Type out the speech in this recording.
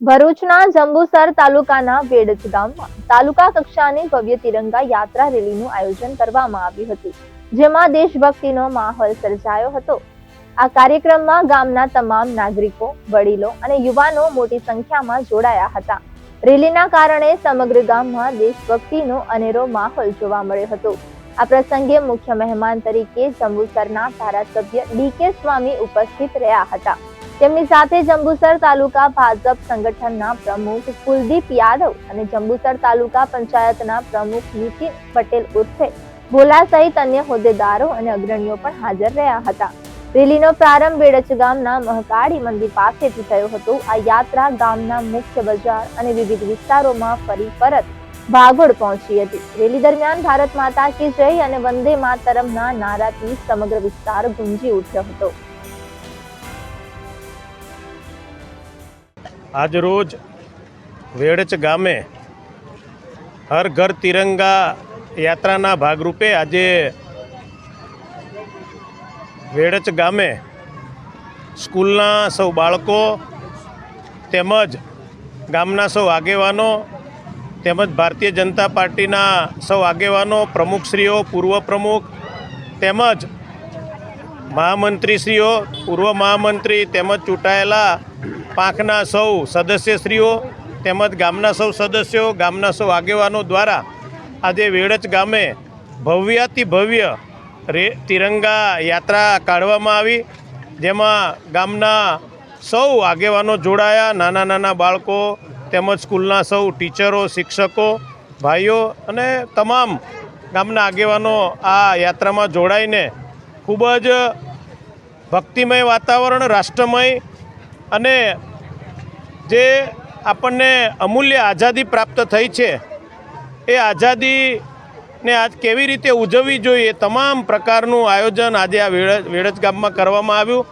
ભરૂચના જંબુસર તાલુકાના વેડજ ગામમાં તાલુકા કક્ષાની ભવ્ય તિરંગા યાત્રા રેલીનું આયોજન કરવામાં આવ્યું હતું, જેમાં દેશભક્તિનો માહોલ સર્જાયો હતો। આ કાર્યક્રમમાં ગામના તમામ નાગરિકો, વડીલો અને યુવાનો મોટી સંખ્યામાં જોડાયા હતા। રેલીના કારણે સમગ્ર ગામમાં દેશભક્તિનો અનેરો માહોલ જોવા મળ્યો હતો। આ પ્રસંગે મુખ્ય મહેમાન તરીકે જંબુસરના ધારાસભ્ય ડી.કે. સ્વામી ઉપસ્થિત રહ્યા હતા। તેમની સાથે જંબુસર તાલુકા ભાજપ સંગઠનના પ્રમુખ કુલદીપ યાદવ અને જંબુસર તાલુકા પંચાયતના પ્રમુખ નીતિન પટેલ ઉર્ફે ભોલા સહિત અન્ય હોદ્દેદારો અને અગ્રણીઓ પણ હાજર રહ્યા હતા। રેલીનો પ્રારંભ વેડજ ગામના મહાકાળી મંદિર પાસેથી થયો હતો। આ યાત્રા ગામના મુખ્ય બજાર અને વિવિધ વિસ્તારોમાં ફરી પરત ભાગોળ પહોંચી હતી। રેલી દરમિયાન ભારત માતા કી જય અને વંદે માતરમના નારાથી સમગ્ર વિસ્તાર ગુંજી ઉઠ્યો હતો। આજ રોજ વેડજ ગામે હર ઘર તિરંગા યાત્રાના ભાગરૂપે આજે વેડજ ગામે સ્કૂલના સૌ બાળકો તેમજ ગામના સૌ આગેવાનો તેમજ ભારતીય જનતા પાર્ટીના સૌ આગેવાનો, પ્રમુખશ્રીઓ, પૂર્વ પ્રમુખ તેમજ મહામંત્રીશ્રીઓ, પૂર્વ મહામંત્રી તેમજ ચૂંટાયેલા પાંખના સૌ સદસ્યશ્રીઓ તેમજ ગામના સૌ સદસ્યો, ગામના સૌ આગેવાનો દ્વારા આજે વેડજ ગામે ભવ્યાતિ ભવ્ય તિરંગા યાત્રા કાઢવામાં આવી, જેમાં ગામના સૌ આગેવાનો જોડાયા। નાના નાના બાળકો તેમજ સ્કૂલના સૌ ટીચરો, શિક્ષકો, ભાઈઓ અને તમામ ગામના આગેવાનો આ યાત્રામાં જોડાઈને ખૂબ જ ભક્તિમય વાતાવરણ, રાષ્ટ્રમય અને જે આપણને અમૂલ્ય આઝાદી પ્રાપ્ત થઈ છે એ આઝાદીને આજ કેવી રીતે ઉજવવી જોઈએ, તમામ પ્રકારનું આયોજન આજે આ વેડજ ગામમાં કરવામાં આવ્યું।